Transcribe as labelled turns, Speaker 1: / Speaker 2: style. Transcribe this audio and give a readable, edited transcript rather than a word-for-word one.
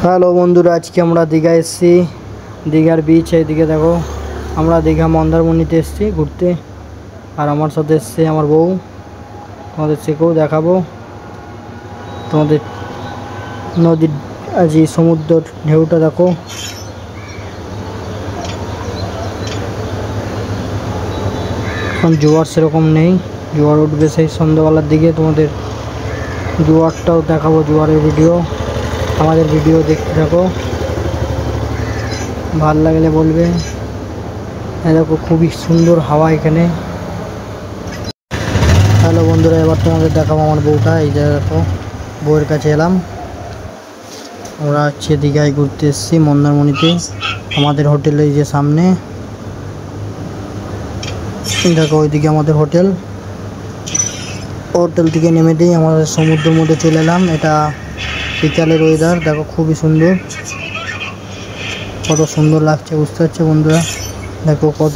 Speaker 1: Hello বন্ধুরা, আজকে আমরা দীঘা এসেছি। দীঘার বিচ এইদিকে দেখো। আমরা দীঘা মন্দারমণিতে এসেছি ঘুরতে, আর আমার সাথে এসছে আমার বউ। তোমাদের সেকেও দেখাবো তোমাদের নদীর আজ সমুদ্রের ঢেউটা দেখো। এখন জোয়ার সেরকম নেই, জোয়ার উঠবে সেই সন্ধ্যাবেলার দিকে। তোমাদের জোয়ারটাও দেখাবো, জোয়ারের ভিডিও। আমাদের ভিডিও দেখতে থাকো, ভাল লাগলে বলবে। দেখো খুবই সুন্দর হাওয়া এখানে। হ্যালো বন্ধুরা, এবার তোমাদের দেখাবো আমার বউটা। এই যে দেখো, বউয়ের কাছে এলাম। আমরা হচ্ছে দীঘায় ঘুরতে এসেছি মন্দারমণিতে। আমাদের হোটেল এই যে সামনে দেখো, ওইদিকে আমাদের হোটেল। হোটেল থেকে নেমে দিয়ে আমাদের সমুদ্রের মধ্যে চলে এলাম। এটা বিকালের ওয়েদার দেখো, খুবই সুন্দর। কত সুন্দর লাগছে বুঝতে পারছো বন্ধুরা, দেখো কত